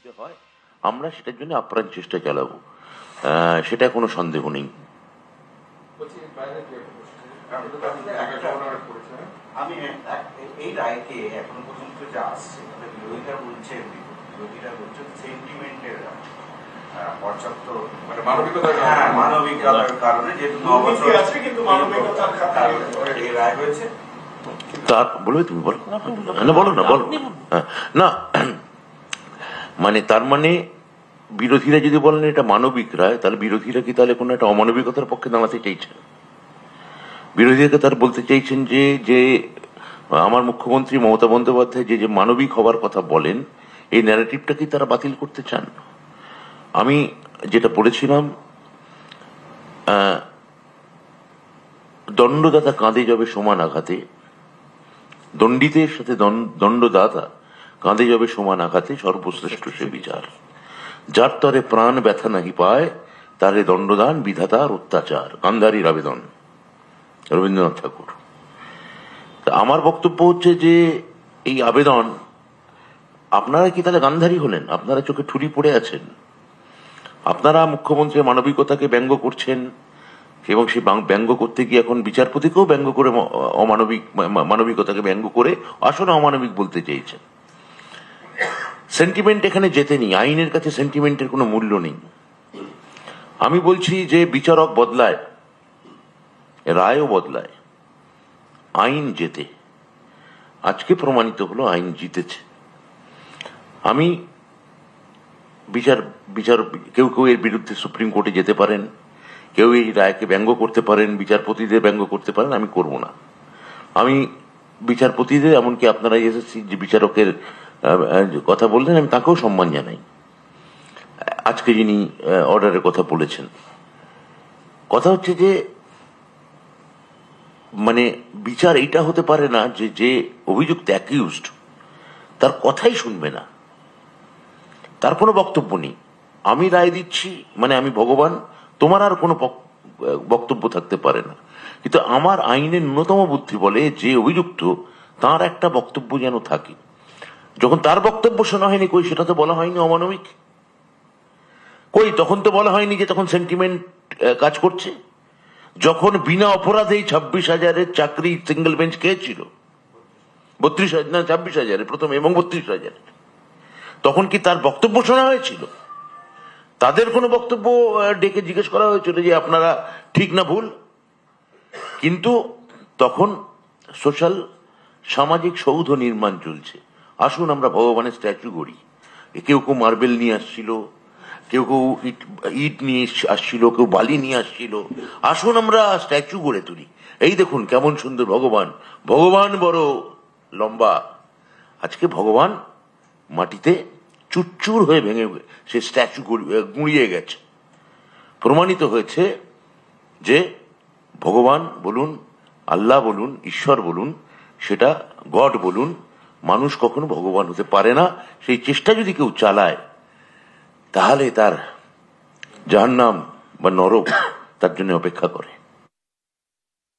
দিতে হয়, আমরা সেটার জন্য আপ্রাণ চেষ্টা চালাবো, সেটা কোনো সন্দেহ নেই। আমি এই রায়কে এখনো পর্যন্ত যা আসছে, বিরোধীরা বলছে সেন্টিমেন্টের পর্যাপ্ত মানবিকতার কারণে, যেহেতু 9 বছর আছে কিন্তু মানবিকতার কারণে এই রায় হয়েছে। তার বলবে, তুমি বলো না, বলো না, বলো না, মানে তার মানে বিরোধীরা যদি বলেন এটা মানবিক রায়, তাহলে বিরোধীরা কি তাহলে কোনো একটা অমানবিকতার পক্ষে দাঁড়াতে চাইছেন? বিরোধীরা তার বলতে চাইছেন যে যে আমার মুখ্যমন্ত্রী মমতা বন্দ্যোপাধ্যায় যে যে মানবিক হবার কথা বলেন, এই ন্যারেটিভটা কি তারা বাতিল করতে চান? আমি যেটা পড়েছিলাম, দণ্ডদাতা কাঁধে যাবে সমান আঘাতে, দণ্ডিতের সাথে দণ্ডদাতা কাঁধে যাবে সমান আঘাতে, সর্বশ্রেষ্ঠ সে বিচার, যার তরে প্রাণ ব্যথা নাহি পায়, তারে দণ্ডদান বিধাতার অত্যাচার। গান্ধারীর আবেদন, রবীন্দ্রনাথ ঠাকুর। আমার বক্তব্য হচ্ছে যে এই আবেদন, আপনারা কি তাহলে গান্ধারী হলেন? আপনারা চোখে ঠুলি পড়ে আছেন, আপনারা মুখ্যমন্ত্রীর মানবিকতাকে ব্যঙ্গ করছেন, এবং সেই ব্যঙ্গ করতে গিয়ে এখন বিচারপতিকেও ব্যঙ্গ করে মানবিকতাকে ব্যঙ্গ করে আসলে অমানবিক বলতে চেয়েছেন। সেন্টিমেন্ট এখানে জেতেনি, আইনের কাছে সেন্টিমেন্টের কোনো মূল্য নেই। আমি বলছি যে বিচারক বদলায়, রায়ও বদলায়, আইন জেতে। আজকে প্রমাণিত হলো আইন জিতেছে। আমি কেউ কেউ এর বিরুদ্ধে সুপ্রিম কোর্টে যেতে পারেন, কেউ এই রায়কে ব্যঙ্গ করতে পারেন, বিচারপতিদের ব্যঙ্গ করতে পারেন, আমি করব না। আমি বিচারপতিদের, এমনকি আপনারা এসেছি যে বিচারকের কথা বললেন, আমি তাকেও সম্মান জানাই, আজকে যিনি অর্ডারের কথা বলেছেন। কথা হচ্ছে যে মানে বিচার এইটা হতে পারে না যে যে অভিযুক্ত অ্যাকিউজড তার কথাই শুনবে না, তার কোনো বক্তব্য নেই। আমি রায় দিচ্ছি মানে আমি ভগবান, তোমার আর কোনো বক্তব্য থাকতে পারে না, কিন্তু আমার আইনের ন্যূনতম বুদ্ধি বলে যে অভিযুক্ত তার একটা বক্তব্য যেন থাকে। যখন তার বক্তব্য শোনা হয়নি, কই সেটা তো বলা হয়নি অমানবিক, কই তখন তো বলা হয়নি যে তখন সেন্টিমেন্ট কাজ করছে। যখন বিনা অপরাধেই 26,000-এর চাকরি সিঙ্গেল বেঞ্চ খেয়েছিল, 32,000 না 26,000 প্রথম এবং 32,000, তখন কি তার বক্তব্য শোনা হয়েছিল? তাদের কোনো বক্তব্য ডেকে জিজ্ঞেস করা হয়েছিল যে আপনারা ঠিক না ভুল? কিন্তু তখন সোশ্যাল সামাজিক সৌধ নির্মাণ চলছে। আসুন আমরা ভগবানের স্ট্যাচু গড়ি। কেউ কেউ মার্বেল নিয়ে আসছিল, কেউ কেউ ইট নিয়ে আসছিল, কেউ বালি নিয়ে আসছিল। আসুন আমরা স্ট্যাচু গড়ে তুলি। এই দেখুন কেমন সুন্দর ভগবান, ভগবান বড় লম্বা। আজকে ভগবান মাটিতে চুরচুর হয়ে ভেঙে সে স্ট্যাচু গুঁড়িয়ে গেছে। প্রমাণিত হয়েছে যে ভগবান বলুন, আল্লাহ বলুন, ঈশ্বর বলুন, সেটা গড বলুন, মানুষ কখনো ভগবান হতে পারে না। সেই চেষ্টা যদি কেউ চালায় তাহলে তার জাহান্নাম বা নরক তার জন্য অপেক্ষা করে।